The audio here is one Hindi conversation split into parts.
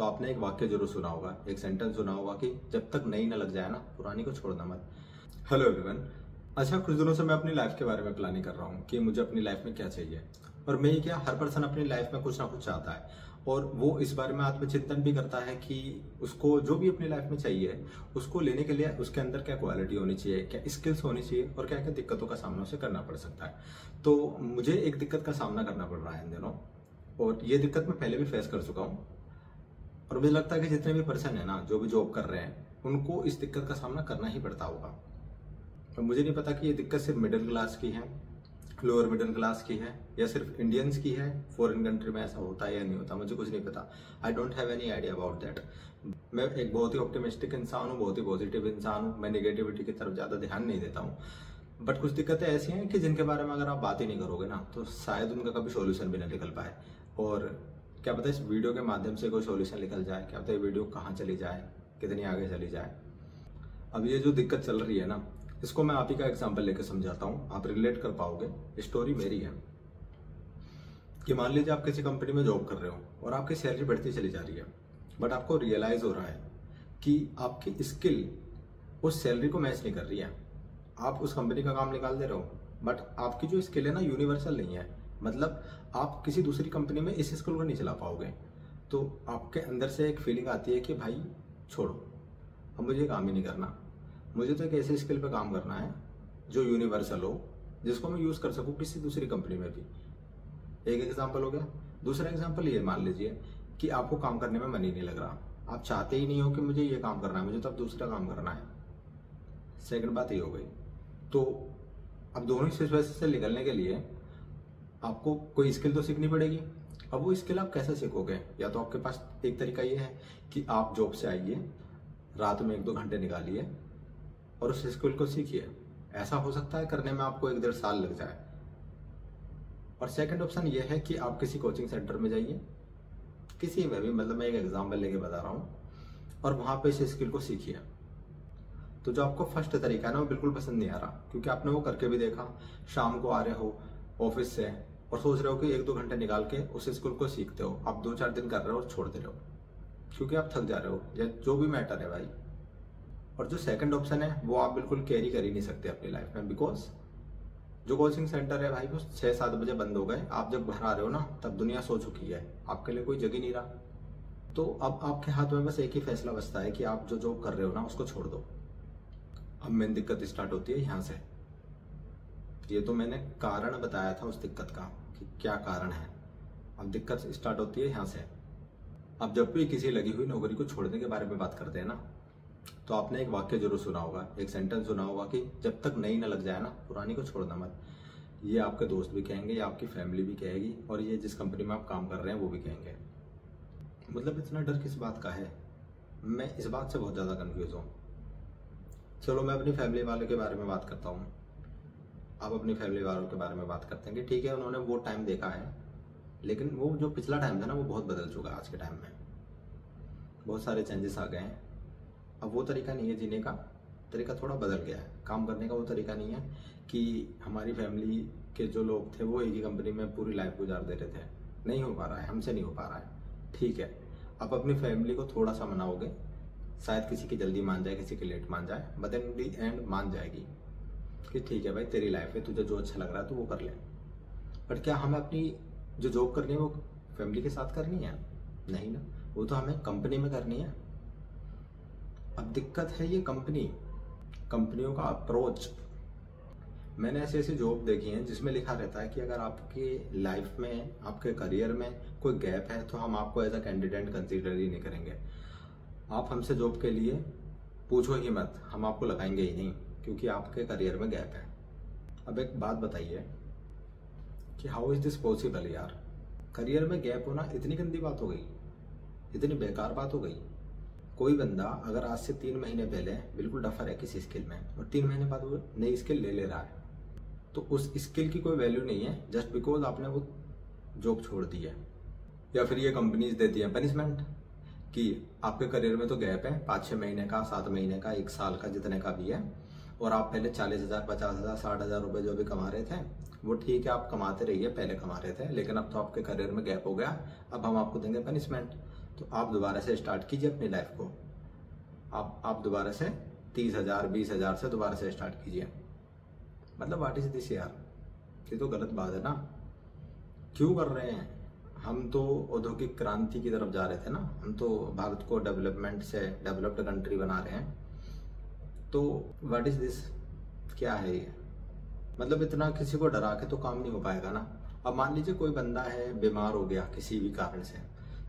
तो आपने एक वाक्य जरूर सुना होगा, एक सेंटेंस सुना होगा कि जब तक नई न लग जाए ना, पुरानी को छोड़ना मत। Hello everyone. अच्छा, कुछ दिनों से मैं अपनी लाइफ के बारे में प्लानिंग कर रहा हूँ कि मुझे अपनी लाइफ में क्या चाहिए। और मैं ही क्या, हर पर्सन अपनी लाइफ में कुछ ना कुछ चाहता है और वो इस बारे में आत्मचिंतन भी करता है कि उसको जो भी अपनी लाइफ में चाहिए उसको लेने के लिए उसके अंदर क्या क्वालिटी होनी चाहिए, क्या स्किल्स होनी चाहिए और क्या क्या दिक्कतों का सामना उसे करना पड़ सकता है। तो मुझे एक दिक्कत का सामना करना पड़ रहा है इन दिनों, और ये दिक्कत मैं पहले भी फेस कर चुका हूँ। और मुझे लगता है कि जितने भी पर्सन है ना, जो भी जॉब कर रहे हैं, उनको इस दिक्कत का सामना करना ही पड़ता होगा। और मुझे नहीं पता कि ये दिक्कत सिर्फ मिडिल क्लास की है, लोअर मिडिल क्लास की है, या सिर्फ इंडियंस की है। फॉरेन कंट्री में ऐसा होता है या नहीं होता, मुझे कुछ नहीं पता। I don't have any idea about that. मैं एक बहुत ही ऑप्टिमिस्टिक इंसान हूँ, बहुत ही पॉजिटिव इंसान हूँ। मैं नेगेटिविटी की तरफ ज़्यादा ध्यान नहीं देता हूँ। बट कुछ दिक्कतें ऐसी हैं कि जिनके बारे में अगर आप बात ही नहीं करोगे ना, तो शायद उनका कभी सोल्यूशन भी ना निकल पाए। और क्या पता इस वीडियो के माध्यम से कोई सोल्यूशन निकल जाए, क्या पता ये वीडियो कहाँ चली जाए, कितनी आगे चली जाए। अब ये जो दिक्कत चल रही है ना, इसको मैं आप ही का एग्जांपल लेकर समझाता हूँ, आप रिलेट कर पाओगे। स्टोरी मेरी है कि मान लीजिए आप किसी कंपनी में जॉब कर रहे हो और आपकी सैलरी बढ़ती चली जा रही है, बट आपको रियलाइज हो रहा है कि आपकी स्किल उस सैलरी को मैच नहीं कर रही है। आप उस कंपनी का काम निकाल दे रहे हो, बट आपकी जो स्किल है ना, यूनिवर्सल नहीं है। मतलब आप किसी दूसरी कंपनी में इस स्किल को नहीं चला पाओगे। तो आपके अंदर से एक फीलिंग आती है कि भाई छोड़ो, अब मुझे काम ही नहीं करना, मुझे तो एक ऐसे स्किल पे काम करना है जो यूनिवर्सल हो, जिसको मैं यूज़ कर सकूँ किसी दूसरी कंपनी में भी। एक एग्जांपल हो गया। दूसरा एग्जांपल ये मान लीजिए कि आपको काम करने में मन ही नहीं लग रहा, आप चाहते ही नहीं हो कि मुझे ये काम करना है, मुझे तो अब दूसरा काम करना है। सेकंड बात ये हो गई। तो अब दोनों ही सिचुएशन से निकलने के लिए आपको कोई स्किल तो सीखनी पड़ेगी। अब वो स्किल आप कैसे सीखोगे? या तो आपके पास एक तरीका ये है कि आप जॉब से आइए, रात में 1-2 घंटे निकालिए और उस स्किल को सीखिए। ऐसा हो सकता है करने में आपको 1-1.5 साल लग जाए। और सेकंड ऑप्शन ये है कि आप किसी कोचिंग सेंटर में जाइए, किसी में भी, मतलब मैं एक एग्जाम्पल लेके बता रहा हूँ, और वहाँ पे इस स्किल को सीखिए। तो जो आपको फर्स्ट तरीका है ना, वो बिल्कुल पसंद नहीं आ रहा, क्योंकि आपने वो करके भी देखा। शाम को आ रहे हो ऑफिस से और सोच रहे हो कि 1-2 घंटे निकाल के उस स्किल को सीखते हो, आप 2-4 दिन कर रहे हो और छोड़ दे रहे हो क्योंकि आप थक जा रहे हो, या जो भी मैटर है भाई। और जो सेकंड ऑप्शन है वो आप बिल्कुल कैरी कर ही नहीं सकते अपनी लाइफ में, बिकॉज जो कोचिंग सेंटर है भाई वो 6-7 बजे बंद हो गए। आप जब घर आ रहे हो ना, तब दुनिया सो चुकी है, आपके लिए कोई जगह नहीं रहा। तो अब आपके हाथ में बस एक ही फैसला बचता है कि आप जो जॉब कर रहे हो ना, उसको छोड़ दो। अब मेन दिक्कत स्टार्ट होती है यहाँ से। ये तो मैंने कारण बताया था उस दिक्कत का कि क्या कारण है। अब दिक्कत स्टार्ट होती है यहाँ से। अब जब भी किसी लगी हुई नौकरी को छोड़ने के बारे में बात करते हैं ना, तो आपने एक वाक्य जरूर सुना होगा, एक सेंटेंस सुना होगा कि जब तक नई न लग जाए ना, पुरानी को छोड़ना मत। ये आपके दोस्त भी कहेंगे, ये आपकी फैमिली भी कहेगी, और ये जिस कंपनी में आप काम कर रहे हैं वो भी कहेंगे। मतलब इतना डर किस बात का है? मैं इस बात से बहुत ज़्यादा कन्फ्यूज हूँ। चलो मैं अपनी फैमिली वालों के बारे में बात करता हूँ। आप अपनी फैमिली वालों के बारे में बात करते हैं कि ठीक है, उन्होंने वो टाइम देखा है, लेकिन वो जो पिछला टाइम था ना, वो बहुत बदल चुका है। आज के टाइम में बहुत सारे चेंजेस आ गए हैं। अब वो तरीका नहीं है जीने का, तरीका थोड़ा बदल गया है। काम करने का वो तरीका नहीं है कि हमारी फैमिली के जो लोग थे वो एक ही कंपनी में पूरी लाइफ गुजार दे रहे थे। नहीं हो पा रहा है, हमसे नहीं हो पा रहा है। ठीक है, आप अपनी फैमिली को थोड़ा सा मनाओगे, शायद किसी की जल्दी मान जाए, किसी की लेट मान जाए, बट इन दी एंड मान जाएगी कि ठीक है भाई, तेरी लाइफ है, तुझे जो अच्छा लग रहा है तो वो कर ले। बट क्या हमें अपनी जो जॉब करनी है वो फैमिली के साथ करनी है? नहीं ना, वो तो हमें कंपनी में करनी है। अब दिक्कत है ये कंपनियों का अप्रोच। मैंने ऐसी ऐसी जॉब देखी हैं जिसमें लिखा रहता है कि अगर आपकी लाइफ में, आपके करियर में कोई गैप है तो हम आपको एज अ कैंडिडेट कंसीडर ही नहीं करेंगे। आप हमसे जॉब के लिए पूछो ही मत, हम आपको लगाएंगे ही नहीं, क्योंकि आपके करियर में गैप है। अब एक बात बताइए कि हाउ इज दिस पॉसिबल यार? करियर में गैप होना इतनी गंदी बात हो गई, इतनी बेकार बात हो गई। कोई बंदा अगर आज से 3 महीने पहले बिल्कुल डफर है किसी स्किल में, और 3 महीने बाद वो नई स्किल ले रहा है, तो उस स्किल की कोई वैल्यू नहीं है जस्ट बिकॉज आपने वो जॉब छोड़ दी है। या फिर ये कंपनीज देती हैं पनिशमेंट कि आपके करियर में तो गैप है 5-6 महीने का, 7 महीने का, 1 साल का, जितने का भी है, और आप पहले 40,000, 50,000, 60,000 रुपये जो भी कमा रहे थे, वो ठीक है, आप कमाते रहिए, पहले कमा रहे थे, लेकिन अब तो आपके करियर में गैप हो गया, अब हम आपको देंगे पनिशमेंट। तो आप दोबारा से स्टार्ट कीजिए अपनी लाइफ को। आप दोबारा से 30,000 20,000 से दोबारा से स्टार्ट कीजिए। मतलब व्हाट इज दिस यार, ये तो गलत बात है ना। क्यों कर रहे हैं? हम तो औद्योगिक क्रांति की तरफ जा रहे थे ना, हम तो भारत को डेवलपमेंट से डेवलप्ड कंट्री बना रहे हैं। तो व्हाट इज दिस, क्या है ये? मतलब इतना किसी को डरा के तो काम नहीं हो पाएगा ना। अब मान लीजिए कोई बंदा है, बीमार हो गया किसी भी कारण से,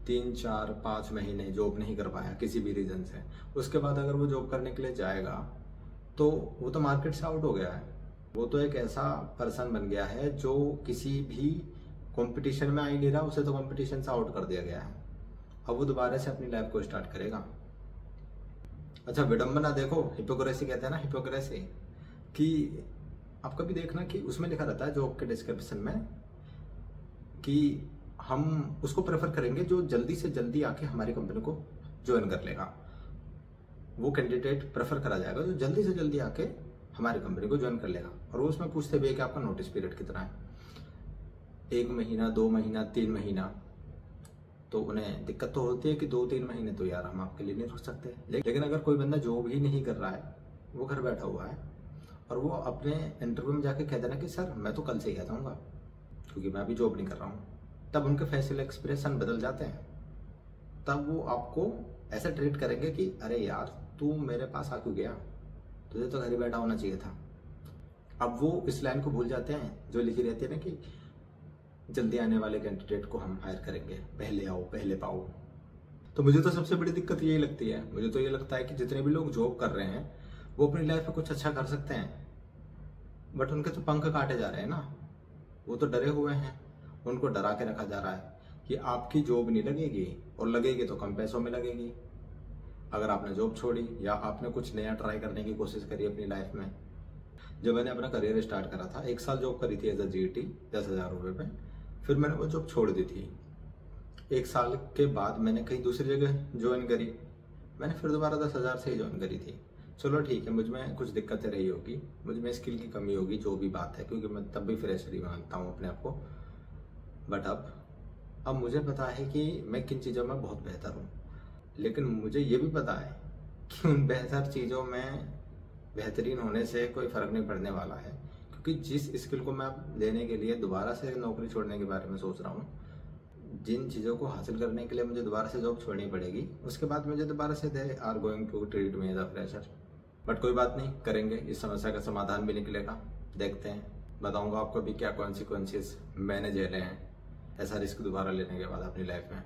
3 4 5 महीने जॉब नहीं कर पाया किसी भी रीजन से, उसके बाद अगर वो जॉब करने के लिए जाएगा तो वो तो मार्केट से आउट हो गया है। वो तो एक ऐसा पर्सन बन गया है जो किसी भी कंपटीशन में आ ही नहीं रहा, उसे तो कंपटीशन से आउट कर दिया गया है। अब वो दोबारा से अपनी लाइफ को स्टार्ट करेगा। अच्छा, विडंबना देखो, हिपोक्रेसी कहते हैं ना, हिपोक्रेसी, कि आप कभी देखना कि उसमें लिखा रहता है जॉब के डिस्क्रिप्शन में कि हम उसको प्रेफर करेंगे जो जल्दी से जल्दी आके हमारी कंपनी को ज्वाइन कर लेगा। वो कैंडिडेट प्रेफर करा जाएगा जो जल्दी से जल्दी आके हमारी कंपनी को ज्वाइन कर लेगा। और वो उसमें पूछते भी है कि आपका नोटिस पीरियड कितना है, 1 महीना 2 महीना 3 महीना। तो उन्हें दिक्कत तो होती है कि 2-3 महीने तो यार हम आपके लिए नहीं रुक सकते। लेकिन अगर कोई बंदा जॉब ही नहीं कर रहा है, वो घर बैठा हुआ है, और वो अपने इंटरव्यू में जाके कह देना कि सर मैं तो कल से ही आ जाऊंगा क्योंकि मैं अभी जॉब नहीं कर रहा हूँ, तब उनके फेशियल एक्सप्रेशन बदल जाते हैं। तब वो आपको ऐसा ट्रीट करेंगे कि अरे यार तू मेरे पास आ क्यों गया, तुझे तो घर ही बैठा होना चाहिए था। अब वो इस लाइन को भूल जाते हैं जो लिखी रहती है ना कि जल्दी आने वाले कैंडिडेट को हम हायर करेंगे, पहले आओ पहले पाओ। तो मुझे तो सबसे बड़ी दिक्कत यही लगती है। मुझे तो ये लगता है कि जितने भी लोग जॉब कर रहे हैं वो अपनी लाइफ में कुछ अच्छा कर सकते हैं, बट उनके तो पंख काटे जा रहे हैं ना। वो तो डरे हुए हैं, उनको डरा के रखा जा रहा है कि आपकी जॉब नहीं लगेगी, और लगेगी तो कम पैसों में लगेगी। अगर आपने जॉब छोड़ी या आपने कुछ नया ट्राई करने की कोशिश करी अपनी लाइफ में। जब मैंने अपना करियर स्टार्ट करा था, 1 साल जॉब करी थी एज अ GT 10,000 रुपये पे, फिर मैंने वो जॉब छोड़ दी थी। 1 साल के बाद मैंने कहीं दूसरी जगह ज्वाइन करी, मैंने फिर दोबारा 10,000 से ही ज्वाइन करी थी। चलो ठीक है, मुझ में कुछ दिक्कतें रही होगी, मुझ में स्किल की कमी होगी, जो भी बात है, क्योंकि मैं तब भी फ्रेशर ही मानता हूँ अपने आप को। बट अब मुझे पता है कि मैं किन चीज़ों में बहुत बेहतर हूँ। लेकिन मुझे ये भी पता है कि उन बेहतर चीज़ों में बेहतरीन होने से कोई फ़र्क नहीं पड़ने वाला है, क्योंकि जिस स्किल को मैं लेने के लिए दोबारा से नौकरी छोड़ने के बारे में सोच रहा हूँ, जिन चीज़ों को हासिल करने के लिए मुझे दोबारा से जॉब छोड़नी पड़ेगी, उसके बाद मुझे दोबारा से they are going to treat me as a fresher. But कोई बात नहीं, करेंगे, इस समस्या का समाधान भी निकलेगा। देखते हैं, बताऊंगा आपको भी क्या कॉन्सिक्वेंसेस मैंने झेले हैं ऐसा रिस्क दोबारा लेने के बाद अपनी लाइफ में।